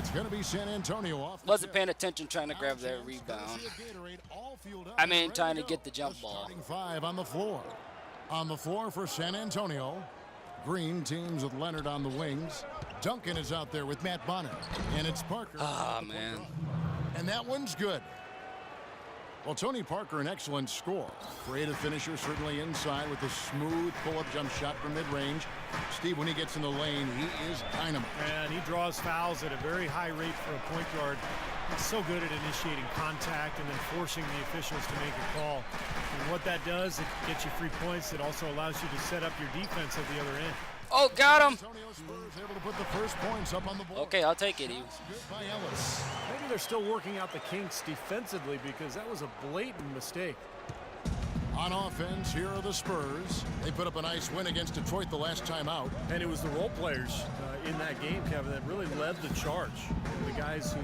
It's going to be San Antonio off. Wasn't paying attention trying to grab that rebound. I mean, trying to get the jump ball. Starting 5 on the floor. On the floor for San Antonio. Green teams with Leonard on the wings. Duncan is out there with Matt Bonner. And it's Parker. Ah, man. And that one's good. Well, Tony Parker, an excellent scorer. Creative finisher, certainly inside with a smooth pull-up jump shot from mid-range. Steve, when he gets in the lane, he is dynamite. And he draws fouls at a very high rate for a point guard. He's so good at initiating contact and then forcing the officials to make a call. And what that does, it gets you free points. It also allows you to set up your defense at the other end. Oh, got him. Spurs able to put the first points up on the board. Okay, I'll take it. Good by Ellis. Maybe they're still working out the kinks defensively because that was a blatant mistake. On offense, here are the Spurs. They put up a nice win against Detroit the last time out. And it was the role players in that game, Kevin, that really led the charge. The guys who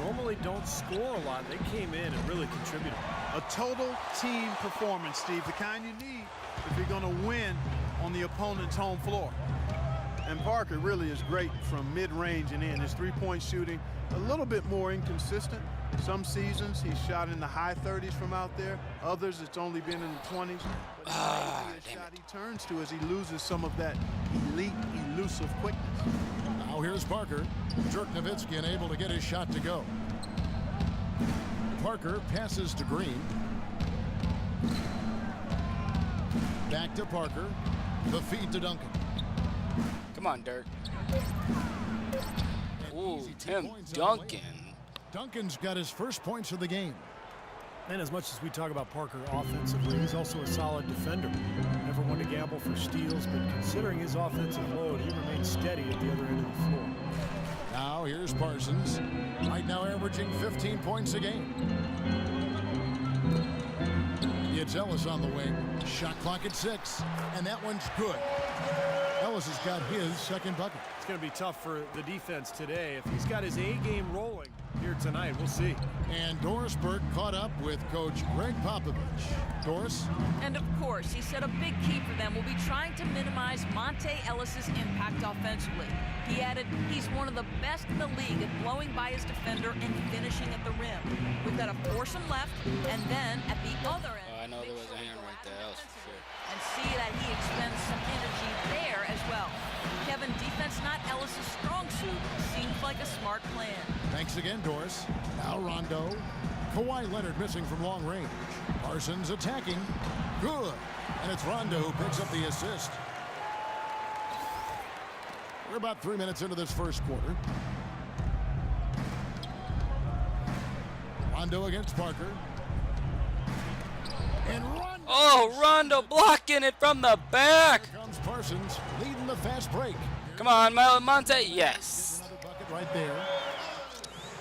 normally don't score a lot, they came in and really contributed. A total team performance, Steve, the kind you need if you're going to win on the opponent's home floor. And Parker really is great from mid-range and in. His three-point shooting a little bit more inconsistent. Some seasons he's shot in the high 30s from out there. Others it's only been in the 20s. But a shot he turns to as he loses some of that elite, elusive quickness. Now here's Parker. Dirk Nowitzki unable to get his shot to go. Parker passes to Green. Back to Parker. The feed to Duncan. Come on, Dirk. Ooh, Tim Duncan. Duncan's got his first points of the game. And as much as we talk about Parker offensively, he's also a solid defender. Never one to gamble for steals, but considering his offensive load, he remains steady at the other end of the floor. Now here's Parsons. Right now averaging 15 points a game. It's Ellis on the wing. Shot clock at 6, and that one's good. Ellis has got his second bucket. It's going to be tough for the defense today. If he's got his A game rolling here tonight, we'll see. And Doris Burke caught up with Coach Greg Popovich. Doris? And of course, he said a big key for them will be trying to minimize Monte Ellis's impact offensively. He added, he's one of the best in the league at blowing by his defender and finishing at the rim. We've got to force him left, and then at the other end, I know there was a hand right there. That was for sure. and see that he expends some energy there as well. Kevin, defense not Ellis's strong suit. Seems like a smart plan. Thanks again, Doris. Now Rondo. Kawhi Leonard missing from long range. Parsons attacking. Good. And it's Rondo who picks up the assist. We're about 3 minutes into this first quarter. Rondo against Parker. And Rondo. Oh, Rondo blocking it from the back. Here comes Parsons leading the fast break. Come on, Monte. Yes. Another bucket right there.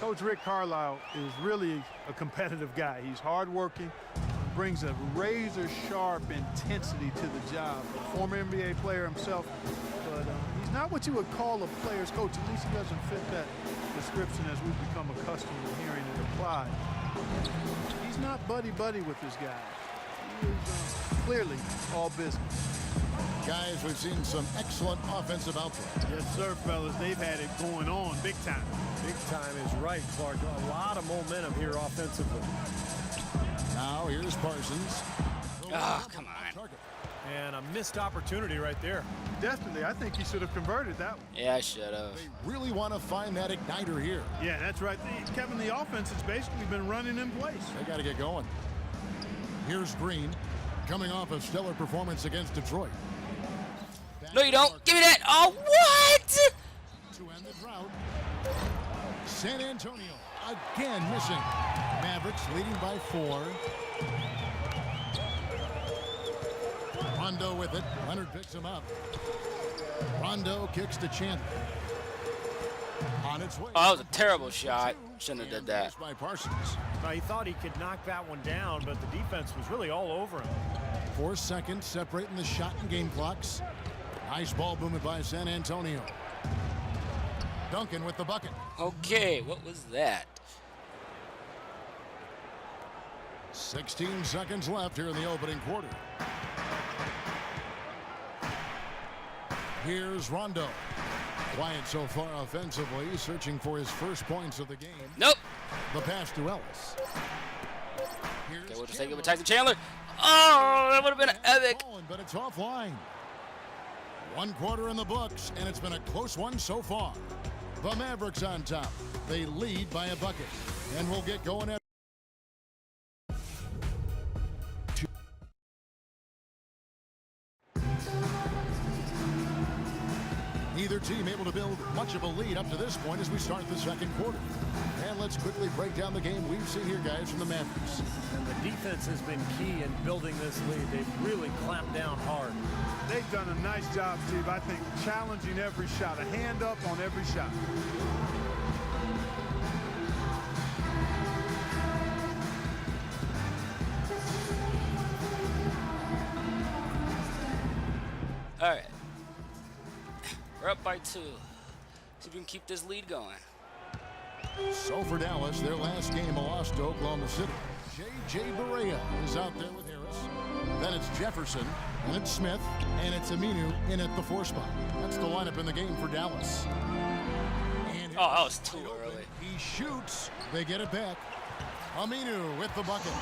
Coach Rick Carlisle is really a competitive guy. He's hardworking, brings a razor-sharp intensity to the job. A former NBA player himself, but he's not what you would call a player's coach. At least he doesn't fit that description as we've become accustomed to hearing it applied. He's not buddy-buddy with this guy. He is clearly all business. Guys, we've seen some excellent offensive output. Yes, sir, fellas. They've had it going on big time. Big time is right, Clark. A lot of momentum here offensively. Now here's Parsons. Oh, come on. And a missed opportunity right there. Definitely. I think he should have converted that one. Yeah, I should have. They really want to find that igniter here. Yeah, that's right. Kevin, the offense has basically been running in place. They got to get going. Here's Green, coming off a stellar performance against Detroit. No, you don't. Give me that. Oh, what? To end the drought. San Antonio again missing. Mavericks leading by 4. Rondo with it. Leonard picks him up. Rondo kicks to Chandler. On its way. Oh, that was a terrible shot. Shouldn't have did that. By Parsons. Now, he thought he could knock that one down, but the defense was really all over him. 4 seconds separating the shot and game clocks. Nice ball movement by San Antonio. Duncan with the bucket. Okay, what was that? 16 seconds left here in the opening quarter. Here's Rondo. Quiet so far offensively, searching for his first points of the game. Nope. The pass to Ellis. Okay, we'll just take it with Tyson Chandler. Oh, that would have been epic. But it's offline. 1 quarter in the books, and it's been a close one so far. The Mavericks on top. They lead by a bucket, and we'll get going at either team able to build much of a lead up to this point as we start the second quarter. And let's quickly break down the game we've seen here, guys, from the Mavericks. And the defense has been key in building this lead. They've really clamped down hard. They've done a nice job, Steve. I think challenging every shot, a hand up on every shot. All right. We're up by 2. See if we can keep this lead going. So for Dallas, their last game a loss to Oklahoma City. J.J. Barea is out there with Harris. Then it's Jefferson, and it's Smith, and it's Aminu in at the 4 spot. That's the lineup in the game for Dallas. And oh, that was too early. He shoots. They get it back. Aminu with the bucket.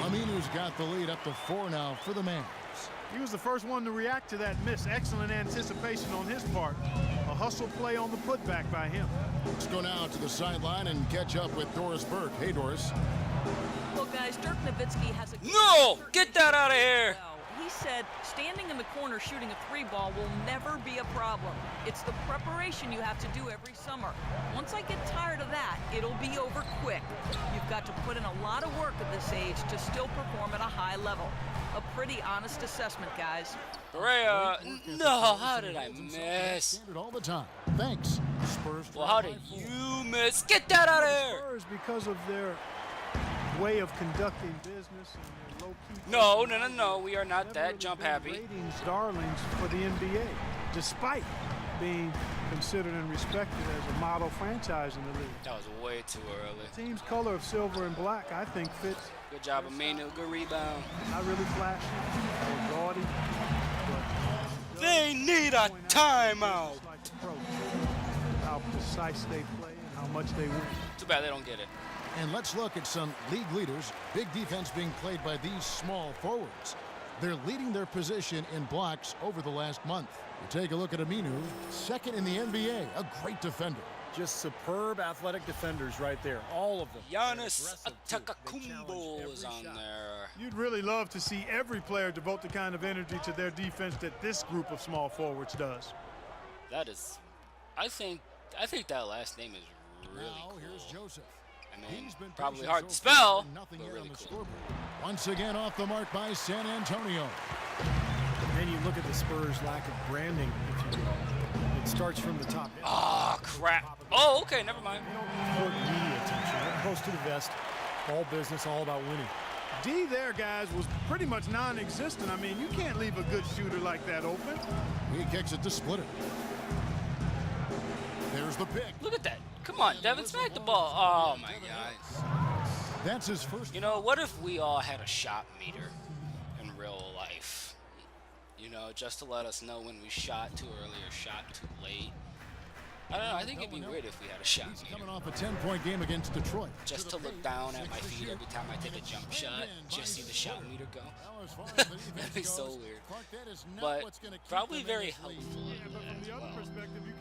Aminu's got the lead up to 4 now for the Mavs. He was the first one to react to that miss. Excellent anticipation on his part. A hustle play on the putback by him. Let's go now to the sideline and catch up with Doris Burke. Hey, Doris. Well, guys, Dirk Nowitzki has a... No! Get that out of here! He said standing in the corner shooting a 3-ball will never be a problem. It's the preparation you have to do every summer. Once I get tired of that, it'll be over quick. You've got to put in a lot of work at this age to still perform at a high level. A pretty honest assessment, guys. Barea, no, how did I miss? All the time. Thanks, Spurs. Well, how did you miss? Get that out of here! Spurs, because of their way of conducting business and their low-key... No, we are not that jump happy. Ratings darlings for the NBA, despite being considered and respected as a model franchise in the league. That was way too early. The team's color of silver and black, I think, fits. Good job, Aminu. Good rebound. Not really flashy or gaudy, but they need a timeout. How precise they play and how much they win. Too bad they don't get it. And let's look at some league leaders. Big defense being played by these small forwards. They're leading their position in blocks over the last month. You take a look at Aminu, second in the NBA, a great defender. Just superb athletic defenders right there, all of them. Giannis Antetokounmpo is on there. You'd really love to see every player devote the kind of energy to their defense that this group of small forwards does. That is, I think that last name is really cool. Here's Joseph. I mean, probably hard to spell, but really cool. Once again off the mark by San Antonio. And you look at the Spurs' lack of branding, if you will. It starts from the top. Oh, crap. Oh, okay, never mind. They don't court media attention. They're close to the vest. All business, all about winning. D there, guys, was pretty much non-existent. I mean, you can't leave a good shooter like that open. He kicks it to Splitter. There's the pick. Look at that. Come on, Devin, smack the ball. Oh, my God. That's his first. You know, what if we all had a shot meter in real life? You know, just to let us know when we shot too early or shot too late. I don't know. I think it'd be weird if we had a shot meter. Coming off a 10-point game against Detroit. Just to look down at my feet every time I take a jump shot, just see the shot meter go. That'd be so weird. But probably very helpful.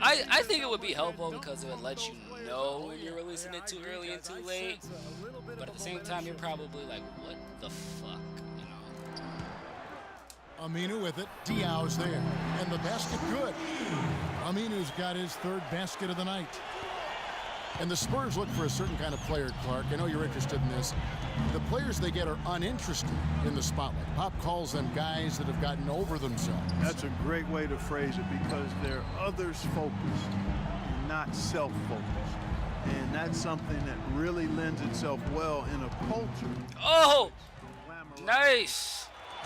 I think it would be helpful because it would let you know when you're releasing it too early and too late. But at the same time, you're probably like, what the fuck? You know? Aminu with it. Diaw's there. And the basket good. Aminu's got his 3rd basket of the night. And the Spurs look for a certain kind of player, Clark. I know you're interested in this. The players they get are uninterested in the spotlight. Pop calls them guys that have gotten over themselves. That's a great way to phrase it because they're others-focused and not self-focused. And that's something that really lends itself well in a culture. Oh, nice.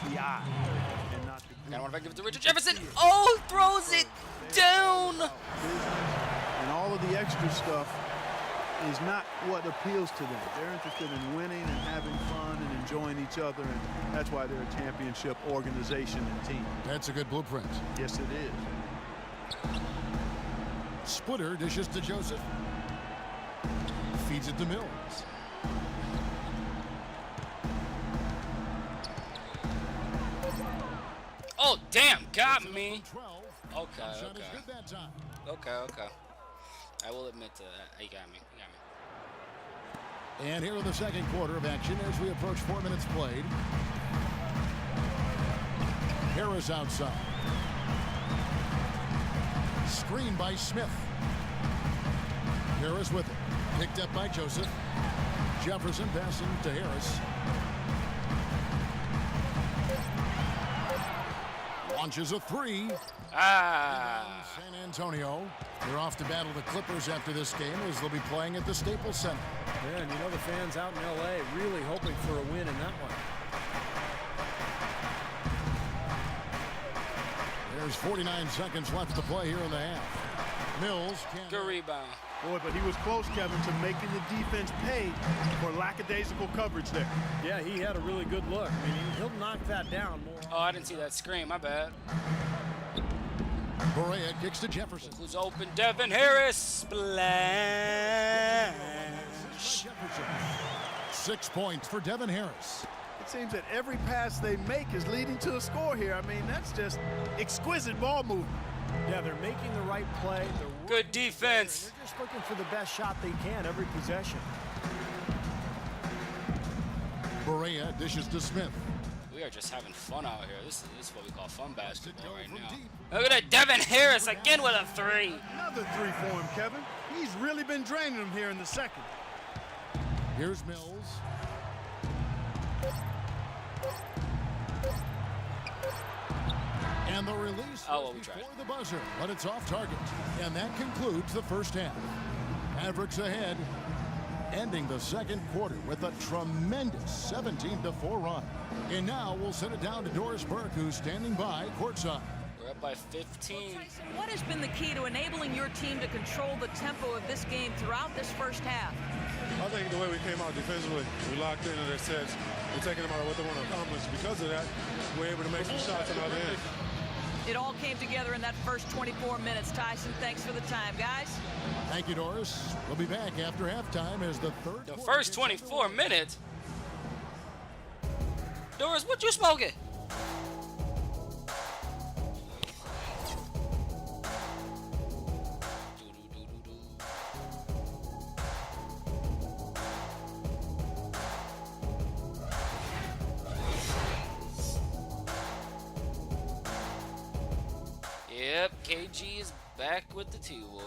The eye and not the I don't want to give it to Richard Jefferson. Oh, throws it down. And all of the extra stuff is not what appeals to them. They're interested in winning and having fun and enjoying each other, and that's why they're a championship organization and team. That's a good blueprint. Yes, it is. Splitter dishes to Joseph. Feeds it to Mills. Oh, damn, got me. 12. Okay, Shot is okay. good that time. Okay. I will admit to that. He got me. And here in the second quarter of action as we approach 4 minutes played. Harris outside. Screen by Smith. Harris with it. Picked up by Joseph. Jefferson passing to Harris. Launches a three. San Antonio. They're off to battle the Clippers after this game as they'll be playing at the Staples Center. Yeah, and you know the fans out in L.A. really hoping for a win in that one. There's 49 seconds left to play here in the half. Mills can't. Good rebound. Boy, but he was close, Kevin, to making the defense pay for lackadaisical coverage there. Yeah, he had a really good look. I mean, he'll knock that down more. Oh, I didn't see that screen. My bad. Correa kicks to Jefferson. Who's open? Devin Harris. Splash. 6 points for Devin Harris. It seems that every pass they make is leading to a score here. I mean, that's just exquisite ball movement. Yeah, they're making the right play. Good defense. They're just looking for the best shot they can every possession. Correa dishes to Smith. We are just having fun out here. This is what we call fun basketball right now. Look at that, Devin Harris again with a three. Another three for him, Kevin. He's really been draining them here in the second. Here's Mills. And the release we before tried. the buzzer, but it's off target. And that concludes the first half. Mavericks ahead, ending the second quarter with a tremendous 17-4 run. And now we'll send it down to Doris Burke, who's standing by courtside. We're up by 15. What has been the key to enabling your team to control the tempo of this game throughout this first half? I think the way we came out defensively, we locked into their sets. We're taking them out of what they want to accomplish. Because of that, we're able to make some shots on the other end. It all came together in that first 24 minutes. Tyson, thanks for the time, guys. Thank you, Doris. We'll be back after halftime as the third. The first 24 minutes. Doris, what you smoking? Yep, KG is back with the T-Wolves.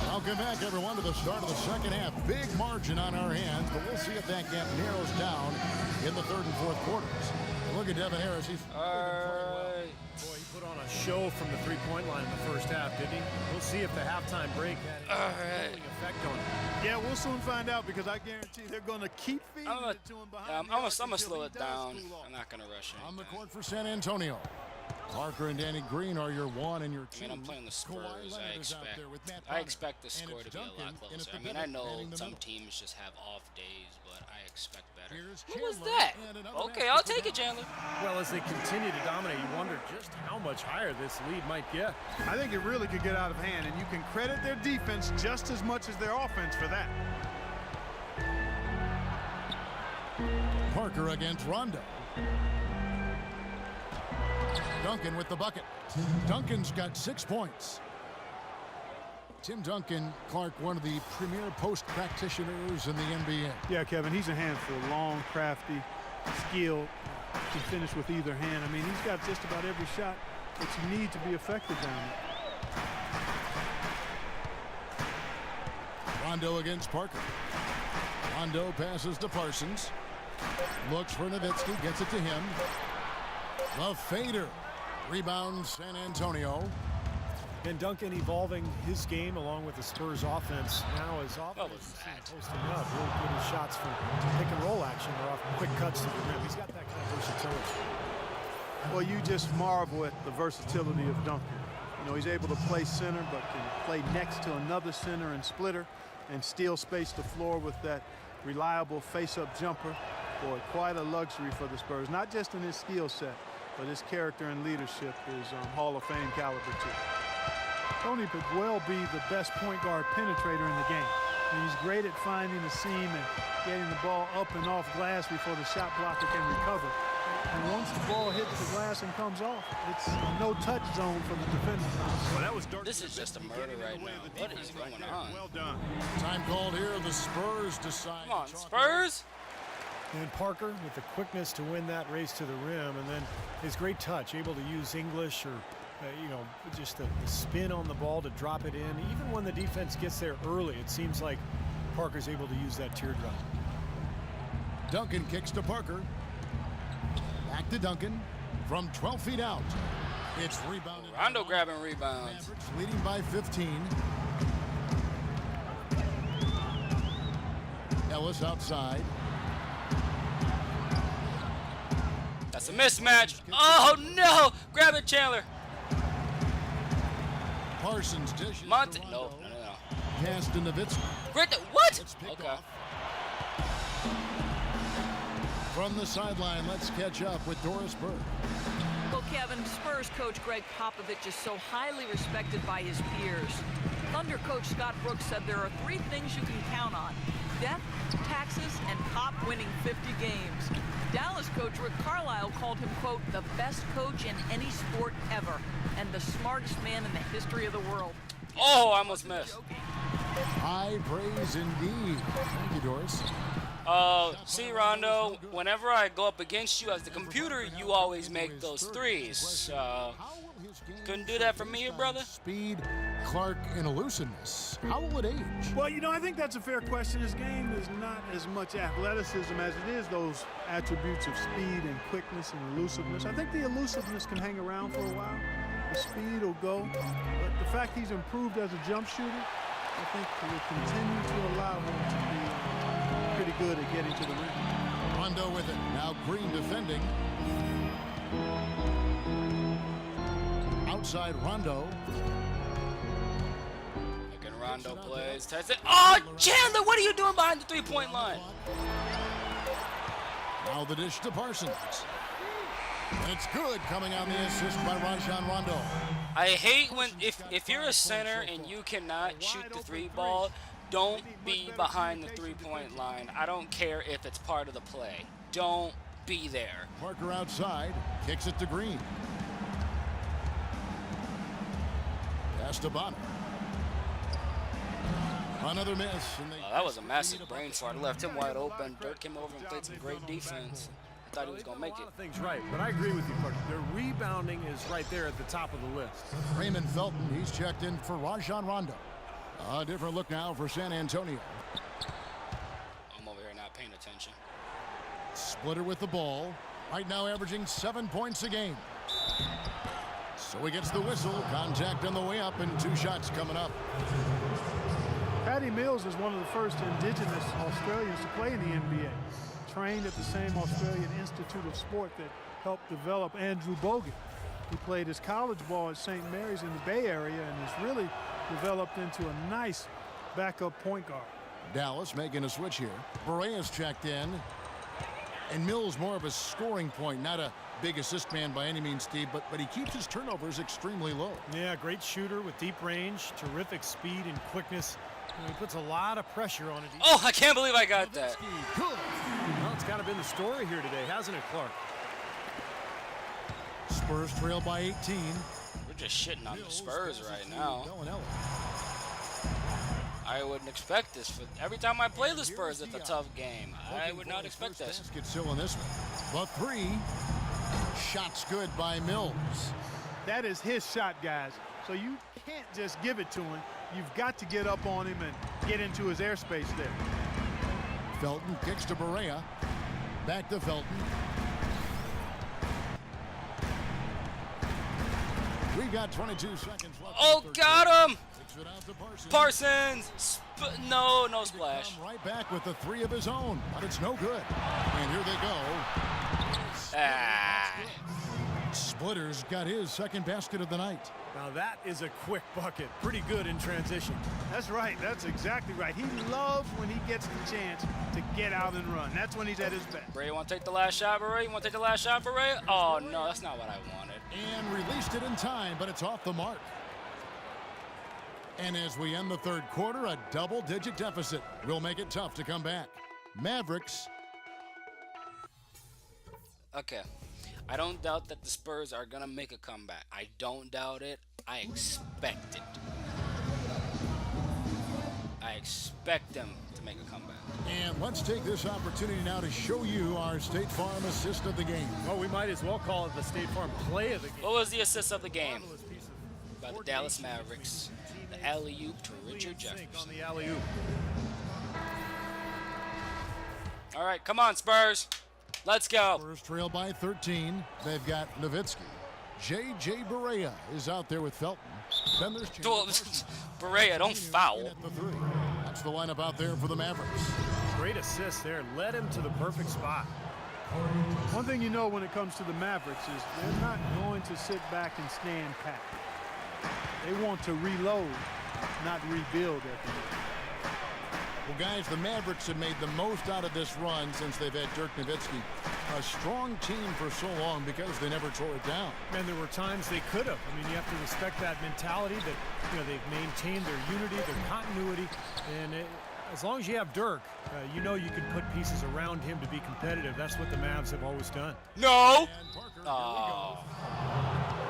Welcome back, everyone, to the start of the second half. Big margin on our hands, but we'll see if that gap narrows down in the third and fourth quarters. Look at Devin Harris. He's All right. Boy, he put on a show from the three-point line in the first half, didn't he? We'll see if the halftime break had any effect on him. Yeah, we'll soon find out because I guarantee they're going to keep feeding it to him behind I'm the arc gonna until slow he it does down. cool off. I'm not gonna rush it. on the court for San Antonio. Parker and Danny Green are your one and your two. I mean, I'm playing the Spurs. Kawhi Leonard I is out there with Matt expect Bonner. I expect the score And to be it's a lot Duncan, and it's closer. I mean, I Bennett know manning the some middle. teams just have off days, but I expect better. Here's What was Chandler, that? and another Okay, basket I'll for take it, Dallas. Chandler. Well, as they continue to dominate, you wonder just how much higher this lead might get. I think it really could get out of hand, and you can credit their defense just as much as their offense for that. Parker against Rondo. Duncan with the bucket. Duncan's got 6 points. Tim Duncan, Clark, one of the premier post practitioners in the NBA. Yeah, Kevin, he's a handful. Long, crafty, skilled, can finish with either hand. I mean, he's got just about every shot that you need to be effective down there. Rondo against Parker. Rondo passes to Parsons. Looks for Nowitzki, gets it to him. The fader. Rebounds San Antonio. And Duncan evolving his game along with the Spurs offense. Now his What offense was is that? posting up. Really good at shots from pick and roll action or off quick cuts to the rim. He's got that kind of versatility. Well, you just marvel at the versatility of Duncan. You know, he's able to play center, but can play next to another center and splitter and steal space the floor with that reliable face-up jumper. Boy, quite a luxury for the Spurs, not just in his skill set, but his character and leadership is Hall of Fame caliber too. Tony could well be the best point guard penetrator in the game. And he's great at finding the seam and getting the ball up and off glass before the shot blocker can recover. And once the ball hits the glass and comes off, it's a no-touch zone for the defender. Well, that was This is just a murder right now. What is going on? Well done. Time called here. The Spurs decide. Come on, Spurs. And Parker with the quickness to win that race to the rim, and then his great touch, able to use English or, you know, just the spin on the ball to drop it in. Even when the defense gets there early, it seems like Parker's able to use that teardrop. Duncan kicks to Parker. Back to Duncan from 12 feet out. It's rebounded. Rondo grabbing rebounds. Mavericks leading by 15. Ellis outside. That's a mismatch. Oh no! Grab it, Chandler. Parsons dishes. Monte. to No, Rondo. no. Kastanovitz Great. What? It's picked Okay. off. From the sideline, let's catch up with Doris Burke. Well, Kevin, Spurs coach Greg Popovich is so highly respected by his peers. Thunder coach Scott Brooks said there are 3 things you can count on: death, taxes, and Pop winning 50 games. Dallas coach Rick Carlisle called him, quote, the best coach in any sport ever and the smartest man in the history of the world. Oh, I almost missed. High praise indeed. Thank you, Doris. See, Rondo, whenever I go up against you as the computer, you always make those threes. Couldn't do that for me, brother. Speed, Clark, and elusiveness. How will it age? Well, you know, I think that's a fair question. His game is not as much athleticism as it is those attributes of speed and quickness and elusiveness. I think the elusiveness can hang around for a while. The speed will go. But the fact he's improved as a jump shooter, I think will continue to allow him to be pretty good at getting to the rim. Rondo with it. Now Green defending. Outside Rondo. Again, Rondo plays. Test it. Oh, Chandler, what are you doing behind the 3-point line? Now the dish to Parsons. And it's good, coming on the assist by Rajon Rondo. I hate when if you're a center and you cannot shoot the 3 ball, don't be behind the 3-point line. I don't care if it's part of the play. Don't be there. Parker outside, kicks it to Green. Pass to Bonner. Another miss. And they That was a massive brain fart. Left him wide open. Dirk came over and played some great defense. I thought he was going to make A it. lot of things right, but I agree with you, Parker. Their rebounding is right there at the top of the list. Raymond Felton, he's checked in for Rajon Rondo. A different look now for San Antonio. I'm over here not paying attention. Splitter with the ball. Right now averaging 7 points a game. So he gets the whistle. Contact on the way up and 2 shots coming up. Patty Mills is one of the first indigenous Australians to play in the NBA. Trained at the same Australian Institute of Sport that helped develop Andrew Bogut. He played his college ball at St. Mary's in the Bay Area and has really developed into a nice backup point guard. Dallas making a switch here. Berea's checked in. And Mills more of a scoring point, not a big assist man by any means, Steve, but he keeps his turnovers extremely low. Yeah, great shooter with deep range, terrific speed and quickness. He puts a lot of pressure on it. Oh, I can't believe I got that. Good. Well, it's kind of been the story here today, hasn't it, Clark? Spurs trail by 18. We're just shitting on the Spurs right now. I wouldn't expect this. Every time I play the Spurs, it's a tough game. I would not expect this. Basket still in this one. The 3. Shots good by Mills. That is his shot, guys. So you can't just give it to him. You've got to get up on him and get into his airspace there. Felton kicks to Berea. Back to Felton. We've got 22 seconds left. Oh, got him! Kicks it out to Parsons! No splash. Right back with the 3 of his own, but it's no good. And here they go. Ah. Splitter's got his second basket of the night. Now that is a quick bucket. Pretty good in transition. That's right. That's exactly right. He loves when he gets the chance to get out and run. That's when he's at his best. Bray, you want to take the last shot, Bray? You want to take the last shot, Bray? Oh, no, that's not what I wanted. And released it in time, but it's off the mark. And as we end the third quarter, a double-digit deficit will make it tough to come back. Mavericks. Okay. I don't doubt that the Spurs are going to make a comeback. I don't doubt it. I expect it. I expect them to make a comeback. And let's take this opportunity now to show you our State Farm assist of the game. Well, we might as well call it the State Farm play of the game. What was the assist of the game? By the Dallas Mavericks. The alley-oop to Richard Jefferson. On the alley-oop. All right, come on, Spurs. Let's go. Spurs trail by 13. They've got Nowitzki. J.J. Barea is out there with Felton. Then there's Barea, don't foul. At the three. That's the lineup out there for the Mavericks. Great assist there. Led him to the perfect spot. One thing you know when it comes to the Mavericks is they're not going to sit back and stand pat. They want to reload, not rebuild at the end. Well, guys, the Mavericks have made the most out of this run since they've had Dirk Nowitzki. A strong team for so long because they never tore it down. And there were times they could have. I mean, you have to respect that mentality that, they've maintained their unity, their continuity. And as long as you have Dirk, you can put pieces around him to be competitive. That's what the Mavs have always done. No! Oh.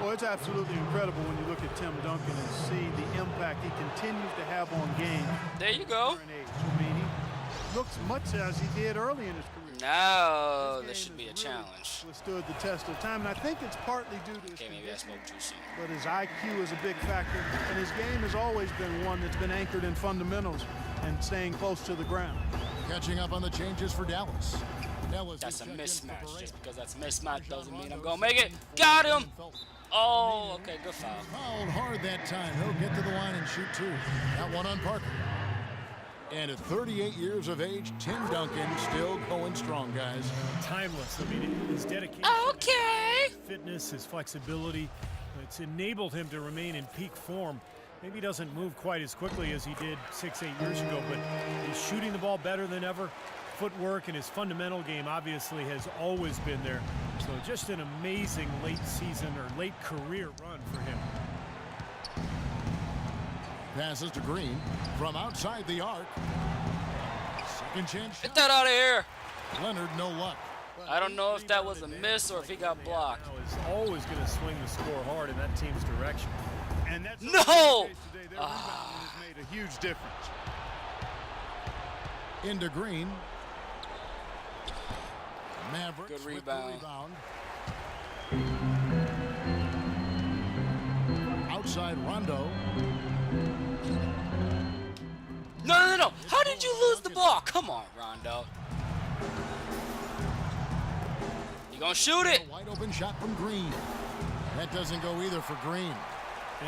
Well, it's absolutely incredible when you look at Tim Duncan and see the impact he continues to have on games. There you go. I mean, he looks much as he did early in his career. No, this should be a challenge. Withstood the test of time, and I think it's partly due to his Maybe I spoke too soon. But his IQ is a big factor, and his game has always been one that's been anchored in fundamentals and staying close to the ground. Catching up on the changes for Dallas. That's a mismatch. Just because that's a mismatch doesn't mean I'm going to make it. Got him! Oh, okay, good foul. Fouled hard that time. He'll get to the line and shoot two. That one on Parker. And at 38 years of age, Tim Duncan still going strong, guys. Timeless. I mean, his dedication, Okay. his fitness, his flexibility, it's enabled him to remain in peak form. Maybe he doesn't move quite as quickly as he did 6-8 years ago, but he's shooting the ball better than ever. Footwork and his fundamental game obviously has always been there. So just an amazing late season or late career run for him. Passes to Green from outside the arc. Second chance. Get that out of here. Leonard, no luck. I don't know if that was a miss or if he got blocked. Now is always going to swing the score hard in that team's direction. And that's No! Their rebounding has made a huge difference. Into Green. Mavericks Good with the rebound. Outside Rondo. No. How did you lose the ball? Come on, Rondo. You gonna shoot it? A wide open shot from Green. That doesn't go either for Green.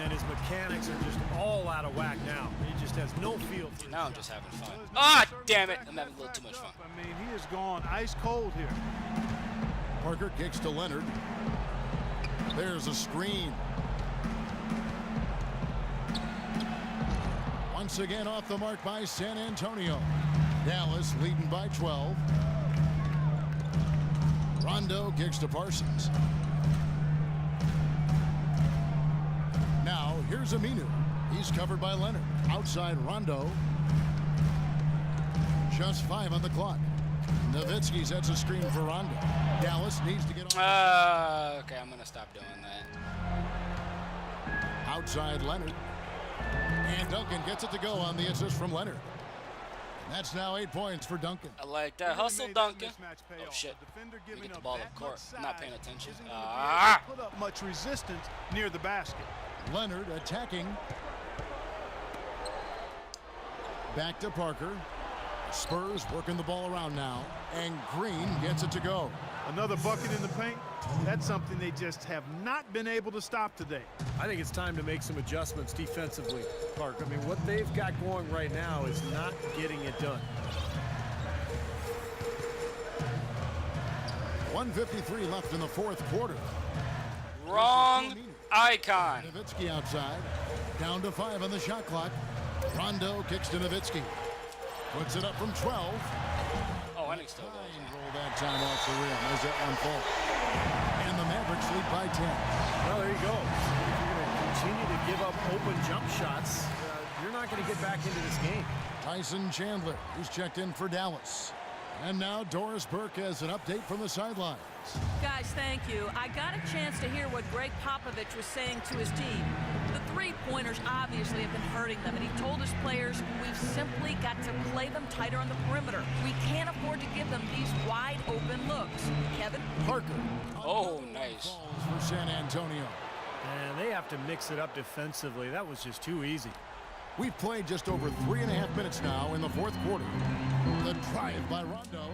And his mechanics are just all out of whack now. He just has no feel for Now I'm just having fun. Ah, damn it. I'm having a little too much fun. I mean, he has gone ice cold here. Parker kicks to Leonard. There's a screen. Once again off the mark by San Antonio. Dallas leading by 12. Rondo kicks to Parsons. Now here's Aminu. He's covered by Leonard. Outside Rondo. Just 5 on the clock. Nowitzki sets a screen for Rondo. Dallas needs to get on. Okay, I'm gonna stop doing that. Outside Leonard. And Duncan gets it to go on the assist from Leonard. That's now 8 points for Duncan. I like that. Hustle, Duncan. Oh, shit. Let me get the ball up court. I'm not paying attention. Put up much resistance near the basket. Leonard attacking. Back to Parker. Spurs working the ball around now. And Green gets it to go. Another bucket in the paint. That's something they just have not been able to stop today. I think it's time to make some adjustments defensively, Park. I mean, what they've got going right now is not getting it done. 1:53 left in the fourth quarter. Wrong icon. Nowitzki outside. Down to 5 on the shot clock. Rondo kicks to Nowitzki. Puts it up from 12. Oh, and he still goes. Roll that time off the rim as it unfolds. And the Mavericks lead by 10. Well, there you go. If you're going to continue to give up open jump shots, you're not going to get back into this game. Tyson Chandler, who's checked in for Dallas. And now Doris Burke has an update from the sidelines. Guys, thank you. I got a chance to hear what Greg Popovich was saying to his team. The three-pointers obviously have been hurting them, and he told his players, we've simply got to play them tighter on the perimeter. We can't afford to give them these wide-open looks. Kevin? Parker. Oh, nice. For San Antonio. And they have to mix it up defensively. That was just too easy. We've played just over 3.5 minutes now in the fourth quarter. The drive by Rondo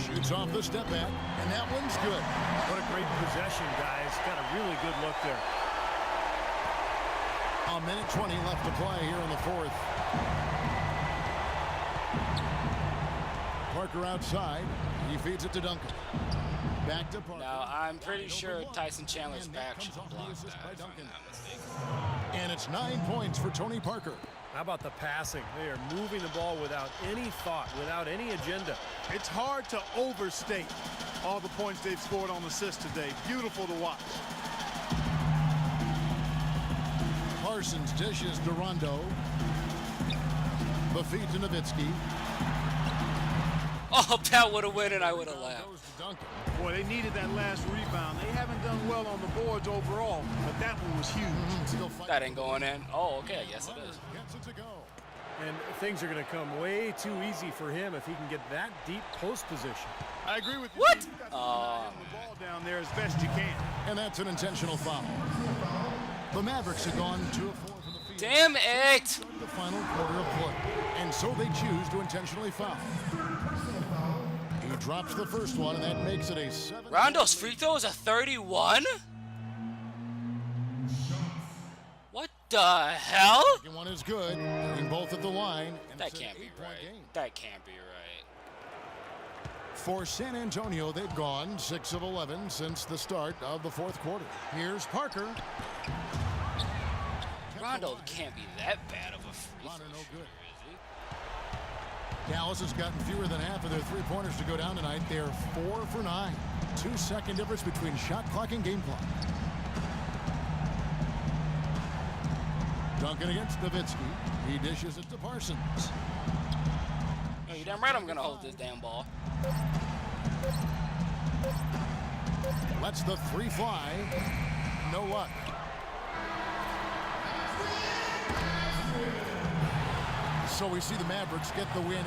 shoots off the step back, and that one's good. What a great possession, guys. Got a really good look there. A minute 20 left to play here in the fourth. Parker outside. He feeds it to Duncan. Back to Parker. Now, I'm pretty sure Tyson Chandler's back should have blocked that, if I'm not mistaken. And it's 9 points for Tony Parker. How about the passing? They are moving the ball without any thought, without any agenda. It's hard to overstate all the points they've scored on assists today. Beautiful to watch. Parsons dishes to Rondo. The feed to Nowitzki. Oh, that would have win and I would have laughed. Goes to Duncan. Boy, they needed that last rebound. They haven't done well on the boards overall, but that one was huge. Still fighting. That ain't going in. Oh, okay. Yes, it is. Gets it to go. And things are going to come way too easy for him if he can get that deep post position. I agree with you. What? You've got to get the ball down there as best you can. And that's an intentional foul. The Mavericks have gone 2 of 4 from the field. Damn it! The final quarter of play. And so they choose to intentionally foul. He drops the first one, and that makes it a 7. Rondo's free throw is a 31? What the hell? Second one is good, and both at the line. And That it's an can't be 8-point right. game. That can't be right. For San Antonio, they've gone 6 of 11 since the start of the fourth quarter. Here's Parker. Rondo can't be that bad of a free throw Rondo no shooter, good. is he? Dallas has gotten fewer than half of their three-pointers to go down tonight. They're 4 for 9. 2-second difference between shot clock and game clock. Duncan against Nowitzki. He dishes it to Parsons. Oh, you damn right I'm gonna hold this damn ball. Lets the 3 fly. No luck. So we see the Mavericks get the win.